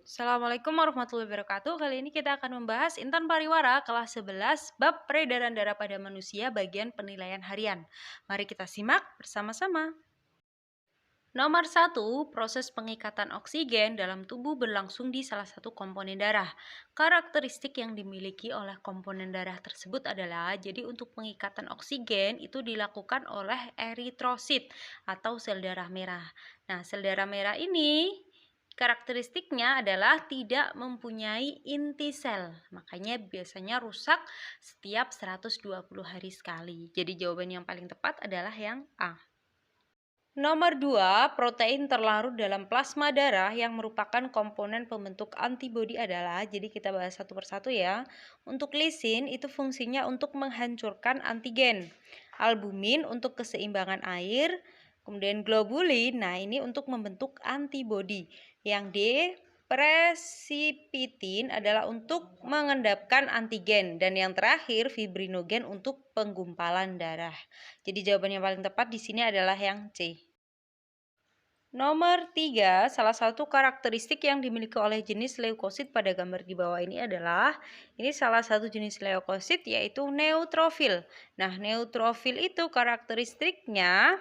Assalamualaikum warahmatullahi wabarakatuh. Kali ini kita akan membahas Intan Pariwara kelas 11 bab peredaran darah pada manusia bagian penilaian harian. Mari kita simak bersama-sama. Nomor 1, proses pengikatan oksigen dalam tubuh berlangsung di salah satu komponen darah. Karakteristik yang dimiliki oleh komponen darah tersebut adalah, jadi untuk pengikatan oksigen itu dilakukan oleh eritrosit atau sel darah merah. Nah, sel darah merah ini karakteristiknya adalah tidak mempunyai inti sel. Makanya biasanya rusak setiap 120 hari sekali. Jadi jawaban yang paling tepat adalah yang A. Nomor 2, protein terlarut dalam plasma darah yang merupakan komponen pembentuk antibodi adalah, jadi kita bahas satu persatu ya. Untuk lisin itu fungsinya untuk menghancurkan antigen. Albumin untuk keseimbangan air. Kemudian globulin, nah ini untuk membentuk antibodi. Yang D, presipitin adalah untuk mengendapkan antigen. Dan yang terakhir fibrinogen untuk penggumpalan darah. Jadi jawaban yang paling tepat di sini adalah yang C. Nomor 3, salah satu karakteristik yang dimiliki oleh jenis leukosit pada gambar di bawah ini adalah, ini salah satu jenis leukosit yaitu neutrofil. Nah, neutrofil itu karakteristiknya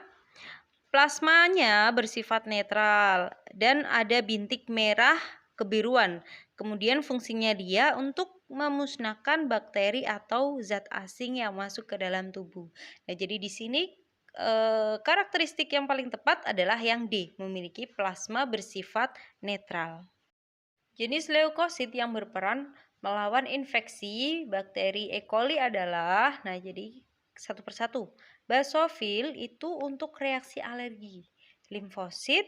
plasmanya bersifat netral dan ada bintik merah kebiruan. Kemudian fungsinya dia untuk memusnahkan bakteri atau zat asing yang masuk ke dalam tubuh. Nah, jadi di sini karakteristik yang paling tepat adalah yang D, memiliki plasma bersifat netral. Jenis leukosit yang berperan melawan infeksi bakteri E. coli adalah, nah jadi satu persatu. Basofil itu untuk reaksi alergi, limfosit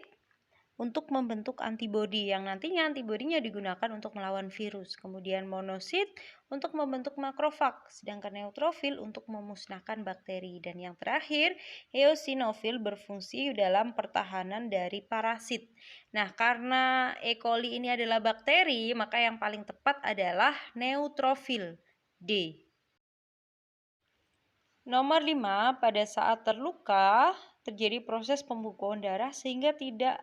untuk membentuk antibodi yang nantinya antibodinya digunakan untuk melawan virus. Kemudian monosit untuk membentuk makrofag, sedangkan neutrofil untuk memusnahkan bakteri. Dan yang terakhir, eosinofil berfungsi dalam pertahanan dari parasit. Nah, karena E. coli ini adalah bakteri, maka yang paling tepat adalah neutrofil, D. Nomor 5, pada saat terluka terjadi proses pembekuan darah sehingga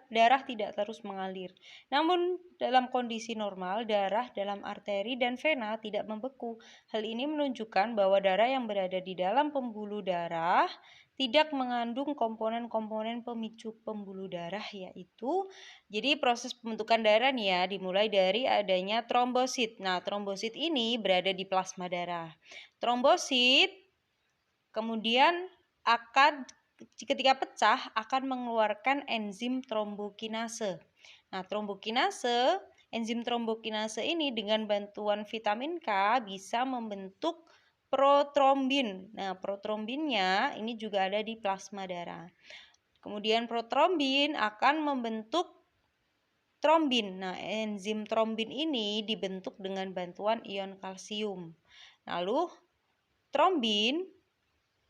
darah tidak terus mengalir. Namun dalam kondisi normal darah dalam arteri dan vena tidak membeku. Hal ini menunjukkan bahwa darah yang berada di dalam pembuluh darah tidak mengandung komponen-komponen pemicu pembuluh darah, yaitu jadi proses pembentukan darah nih ya dimulai dari adanya trombosit. Nah, trombosit ini berada di plasma darah. Trombosit kemudian ketika pecah akan mengeluarkan enzim trombokinase. Nah, enzim trombokinase ini dengan bantuan vitamin K bisa membentuk protrombin. Nah, protrombinnya ini juga ada di plasma darah. Kemudian protrombin akan membentuk trombin. Nah, enzim trombin ini dibentuk dengan bantuan ion kalsium. Lalu trombin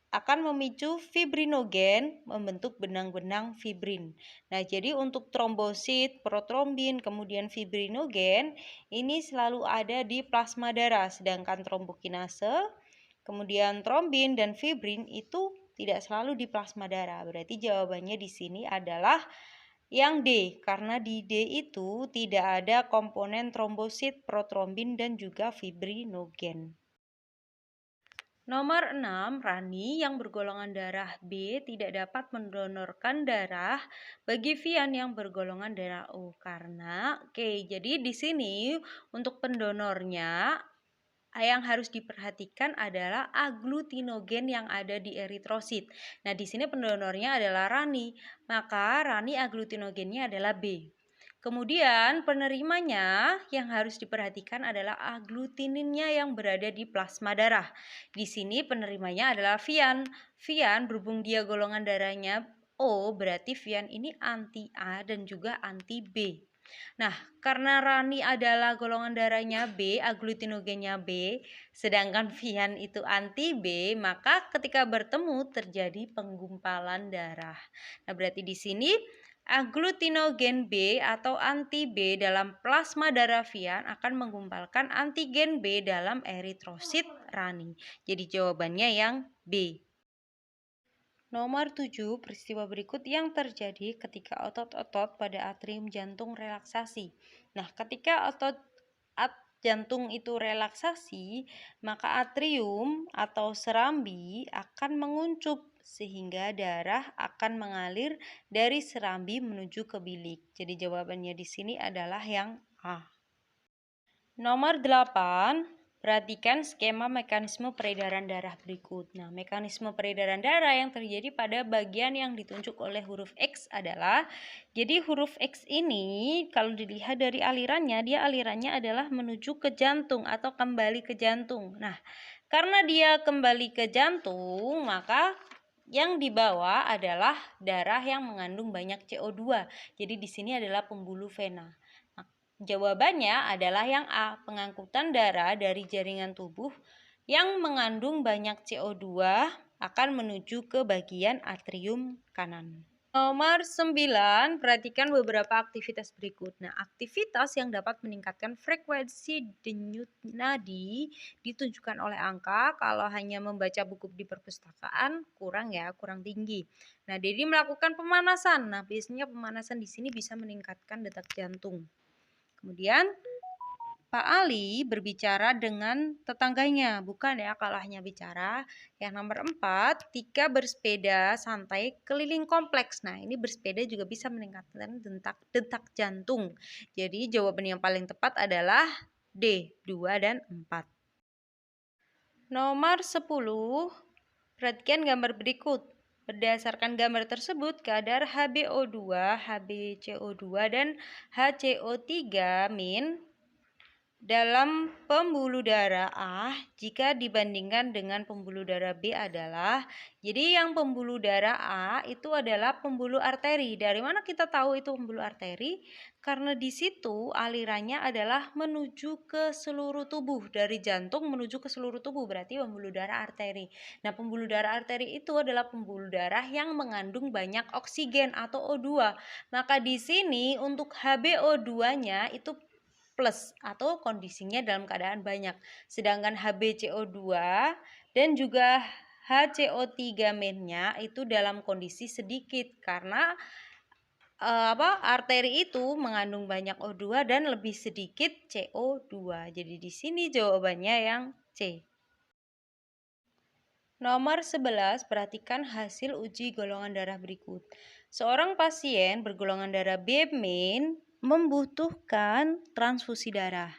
akan memicu fibrinogen membentuk benang-benang fibrin. Nah, jadi untuk trombosit, protrombin, kemudian fibrinogen ini selalu ada di plasma darah, sedangkan trombokinase, kemudian trombin dan fibrin itu tidak selalu di plasma darah. Berarti jawabannya di sini adalah yang D, karena di D itu tidak ada komponen trombosit, protrombin dan juga fibrinogen. Nomor 6, Rani yang bergolongan darah B tidak dapat mendonorkan darah bagi Vian yang bergolongan darah O karena jadi di sini untuk pendonornya yang harus diperhatikan adalah aglutinogen yang ada di eritrosit. Nah, di sini pendonornya adalah Rani, maka Rani aglutinogennya adalah B. Kemudian penerimanya yang harus diperhatikan adalah aglutininnya yang berada di plasma darah. Di sini penerimanya adalah Vian. Vian berhubung dia golongan darahnya O, berarti Vian ini anti A dan juga anti B. Nah, karena Rani adalah golongan darahnya B, aglutinogennya B, sedangkan Vian itu anti B, maka ketika bertemu terjadi penggumpalan darah. Nah, berarti di sini aglutinogen B atau anti B dalam plasma darah Vian akan menggumpalkan antigen B dalam eritrosit Rani. Jadi jawabannya yang B. Nomor 7, peristiwa berikut yang terjadi ketika otot-otot pada atrium jantung relaksasi. Nah, ketika otot jantung itu relaksasi, maka atrium atau serambi akan menguncup sehingga darah akan mengalir dari serambi menuju ke bilik. Jadi jawabannya di sini adalah yang A. Nomor 8, perhatikan skema mekanisme peredaran darah berikut. Nah, mekanisme peredaran darah yang terjadi pada bagian yang ditunjuk oleh huruf X adalah, jadi huruf X ini kalau dilihat dari alirannya, dia alirannya adalah menuju ke jantung atau kembali ke jantung. Nah, karena dia kembali ke jantung, maka yang dibawa adalah darah yang mengandung banyak CO2. Jadi di sini adalah pembuluh vena. Jawabannya adalah yang A, pengangkutan darah dari jaringan tubuh yang mengandung banyak CO2 akan menuju ke bagian atrium kanan. Nomor 9, perhatikan beberapa aktivitas berikut. Nah, aktivitas yang dapat meningkatkan frekuensi denyut nadi ditunjukkan oleh angka. Kalau hanya membaca buku di perpustakaan kurang tinggi. Nah, jadi melakukan pemanasan. Nah, biasanya pemanasan di sini bisa meningkatkan detak jantung. Kemudian Pak Ali berbicara dengan tetangganya, bukan kalau hanya bicara. Yang nomor 4, Tika bersepeda santai keliling kompleks. Nah, ini bersepeda juga bisa meningkatkan detak jantung. Jadi jawaban yang paling tepat adalah D, 2 dan 4. Nomor 10, perhatikan gambar berikut. Berdasarkan gambar tersebut, kadar HbO2, HbCO2, dan HCO3- dalam pembuluh darah A jika dibandingkan dengan pembuluh darah B adalah, jadi yang pembuluh darah A itu adalah pembuluh arteri. Dari mana kita tahu itu pembuluh arteri? Karena di situ alirannya adalah menuju ke seluruh tubuh, dari jantung menuju ke seluruh tubuh, berarti pembuluh darah arteri. Nah, pembuluh darah arteri itu adalah pembuluh darah yang mengandung banyak oksigen atau O2. Maka di sini untuk HbO2-nya itu plus atau kondisinya dalam keadaan banyak. Sedangkan HbCO2 dan juga HCO3- itu dalam kondisi sedikit karena arteri itu mengandung banyak O2 dan lebih sedikit CO2. Jadi di sini jawabannya yang C. Nomor 11, perhatikan hasil uji golongan darah berikut. Seorang pasien bergolongan darah B- membutuhkan transfusi darah.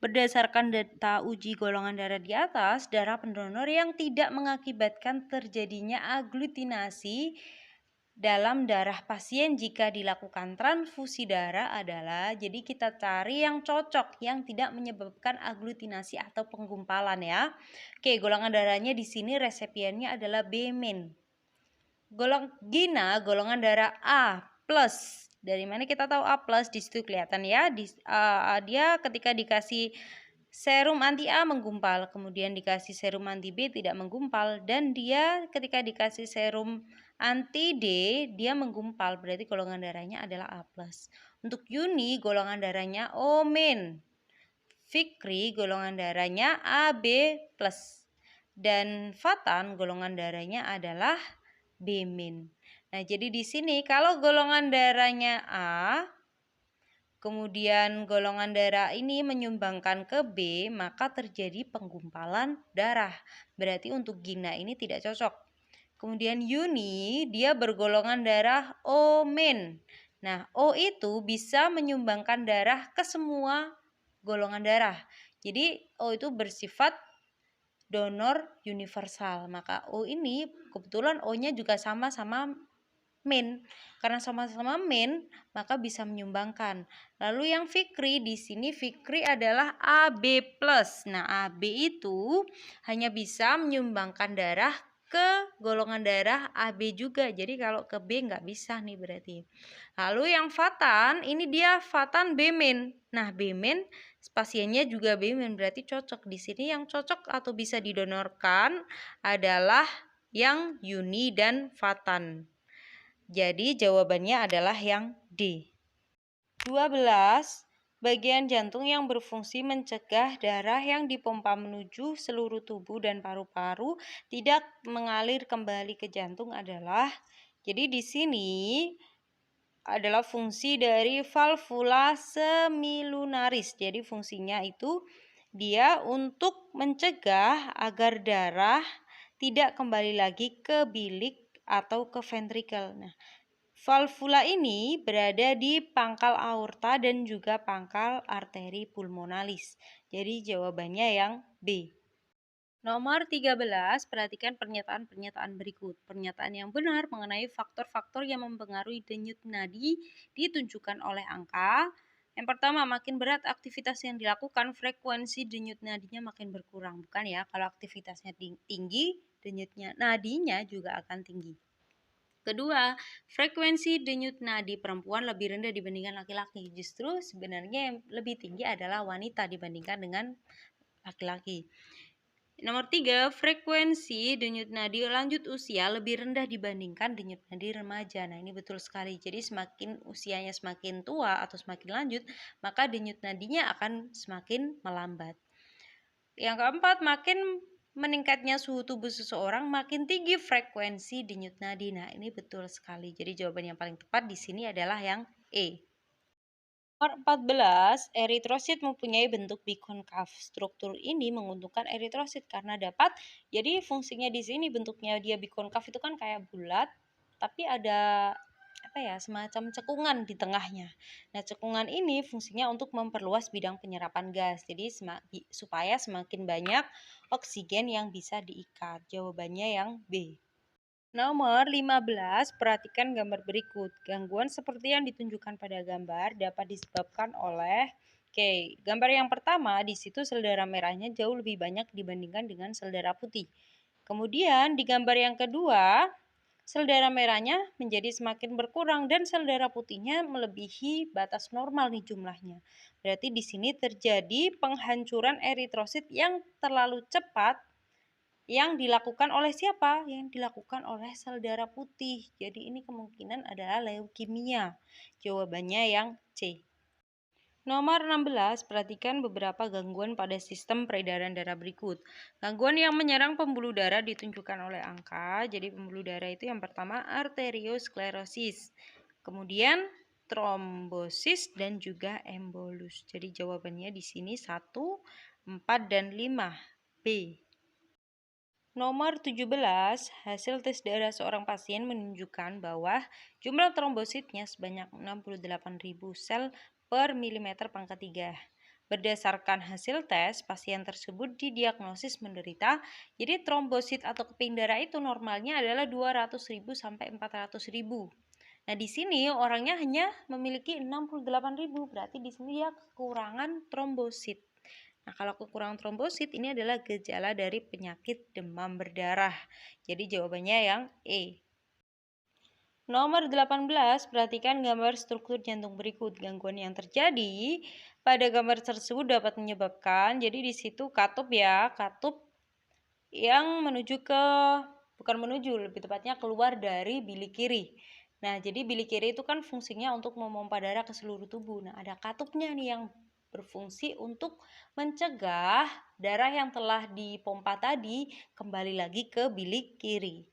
Berdasarkan data uji golongan darah di atas, darah pendonor yang tidak mengakibatkan terjadinya aglutinasi dalam darah pasien jika dilakukan transfusi darah adalah, jadi kita cari yang cocok, yang tidak menyebabkan aglutinasi atau penggumpalan ya. Oke, golongan darahnya di sini resepiennya adalah B-. Gina golongan darah A+. Dari mana kita tahu A+? Di situ kelihatan ya. Dia ketika dikasih serum anti A menggumpal, kemudian dikasih serum anti B tidak menggumpal, dan dia ketika dikasih serum anti D dia menggumpal, berarti golongan darahnya adalah A+. Untuk Yuni golongan darahnya O-. Fikri golongan darahnya AB+. Dan Fatan golongan darahnya adalah B-. Nah, jadi di sini kalau golongan darahnya A, kemudian golongan darah ini menyumbangkan ke B, maka terjadi penggumpalan darah. Berarti untuk Gina ini tidak cocok. Kemudian Yuni, dia bergolongan darah O-. Nah, O itu bisa menyumbangkan darah ke semua golongan darah. Jadi O itu bersifat donor universal. Maka O ini kebetulan O-nya juga sama-sama min. Karena sama-sama min, maka bisa menyumbangkan. Lalu yang Fikri, di sini Fikri adalah AB+. Nah, AB itu hanya bisa menyumbangkan darah ke golongan darah AB juga. Jadi kalau ke B nggak bisa nih berarti. Lalu yang Fatan, ini dia Fatan B-. Nah, B- pasiennya juga B-, berarti cocok. Di sini yang cocok atau bisa didonorkan adalah yang Yuni dan Fatan. Jadi jawabannya adalah yang D. 12. bagian jantung yang berfungsi mencegah darah yang dipompa menuju seluruh tubuh dan paru-paru tidak mengalir kembali ke jantung adalah, jadi di sini adalah fungsi dari valvula semilunaris. Jadi fungsinya itu dia untuk mencegah agar darah tidak kembali lagi ke bilik atau ke ventrikel. Nah, valvula ini berada di pangkal aorta dan juga pangkal arteri pulmonalis. Jadi jawabannya yang B. Nomor 13, perhatikan pernyataan-pernyataan berikut. Pernyataan yang benar mengenai faktor-faktor yang mempengaruhi denyut nadi ditunjukkan oleh angka. Yang pertama, makin berat aktivitas yang dilakukan, frekuensi denyut nadinya makin berkurang. Bukan ya, kalau aktivitasnya tinggi, denyut nadinya juga akan tinggi. Kedua, frekuensi denyut nadi perempuan lebih rendah dibandingkan laki-laki. Justru sebenarnya yang lebih tinggi adalah wanita dibandingkan dengan laki-laki. Nomor 3, frekuensi denyut nadi lanjut usia lebih rendah dibandingkan denyut nadi remaja. Nah, ini betul sekali. Jadi semakin usianya semakin tua atau semakin lanjut, maka denyut nadinya akan semakin melambat. Yang keempat, makin meningkatnya suhu tubuh seseorang, makin tinggi frekuensi denyut nadi. Nah, ini betul sekali. Jadi jawaban yang paling tepat di sini adalah yang E. Nomor 14, eritrosit mempunyai bentuk bikonkav. Struktur ini menguntungkan eritrosit karena dapat, jadi fungsinya di sini bentuknya dia bikonkav itu kan kayak bulat, tapi ada semacam cekungan di tengahnya. Nah, cekungan ini fungsinya untuk memperluas bidang penyerapan gas. Jadi supaya semakin banyak oksigen yang bisa diikat. Jawabannya yang B. Nomor 15, perhatikan gambar berikut. Gangguan seperti yang ditunjukkan pada gambar dapat disebabkan oleh gambar yang pertama, di situ sel darah merahnya jauh lebih banyak dibandingkan dengan sel darah putih. Kemudian di gambar yang kedua, sel darah merahnya menjadi semakin berkurang dan sel darah putihnya melebihi batas normal nih jumlahnya. Berarti di sini terjadi penghancuran eritrosit yang terlalu cepat. Yang dilakukan oleh siapa? Yang dilakukan oleh sel darah putih. Jadi ini kemungkinan adalah leukemia. Jawabannya yang C. Nomor 16, perhatikan beberapa gangguan pada sistem peredaran darah berikut. Gangguan yang menyerang pembuluh darah ditunjukkan oleh angka. Jadi pembuluh darah itu yang pertama arteriosklerosis. Kemudian trombosis dan juga embolus. Jadi jawabannya di sini 1, 4, dan 5. B. Nomor 17, hasil tes darah seorang pasien menunjukkan bahwa jumlah trombositnya sebanyak 68.000 sel per milimeter pangkat 3. Berdasarkan hasil tes, pasien tersebut didiagnosis menderita, jadi trombosit atau keping darah itu normalnya adalah 200.000 sampai 400.000. Nah, di sini orangnya hanya memiliki 68.000, berarti di sini dia kekurangan trombosit. Nah, kalau kekurangan trombosit ini adalah gejala dari penyakit demam berdarah. Jadi jawabannya yang E. Nomor 18, perhatikan gambar struktur jantung berikut. Gangguan yang terjadi pada gambar tersebut dapat menyebabkan, jadi di situ katup yang lebih tepatnya keluar dari bilik kiri. Nah, jadi bilik kiri itu kan fungsinya untuk memompa darah ke seluruh tubuh. Nah, ada katupnya nih yang berfungsi untuk mencegah darah yang telah dipompa tadi kembali lagi ke bilik kiri.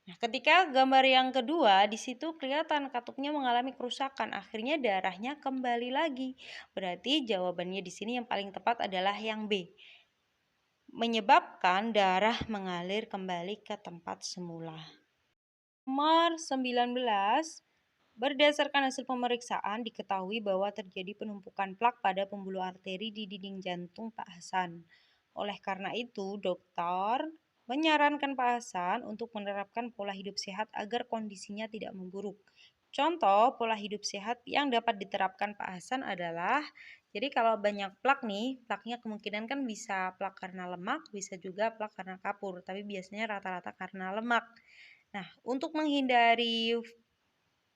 Nah, ketika gambar yang kedua, di situ kelihatan katupnya mengalami kerusakan, akhirnya darahnya kembali lagi. Berarti jawabannya di sini yang paling tepat adalah yang B. Menyebabkan darah mengalir kembali ke tempat semula. Nomor 19, berdasarkan hasil pemeriksaan diketahui bahwa terjadi penumpukan plak pada pembuluh arteri di dinding jantung Pak Hasan. Oleh karena itu, dokter menyarankan Pak Hasan untuk menerapkan pola hidup sehat agar kondisinya tidak memburuk. Contoh pola hidup sehat yang dapat diterapkan Pak Hasan adalah, jadi kalau banyak plak nih, plaknya kemungkinan kan bisa plak karena lemak, bisa juga plak karena kapur, tapi biasanya rata-rata karena lemak. Nah, untuk menghindari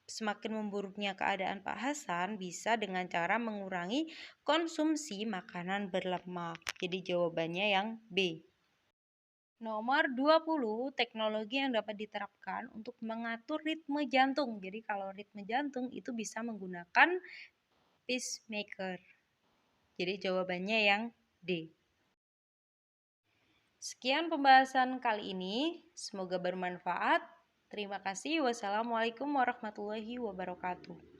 semakin memburuknya keadaan Pak Hasan bisa dengan cara mengurangi konsumsi makanan berlemak. Jadi jawabannya yang B. Nomor 20, teknologi yang dapat diterapkan untuk mengatur ritme jantung. Jadi kalau ritme jantung itu bisa menggunakan pacemaker. Jadi jawabannya yang D. Sekian pembahasan kali ini, semoga bermanfaat. Terima kasih. Wassalamualaikum warahmatullahi wabarakatuh.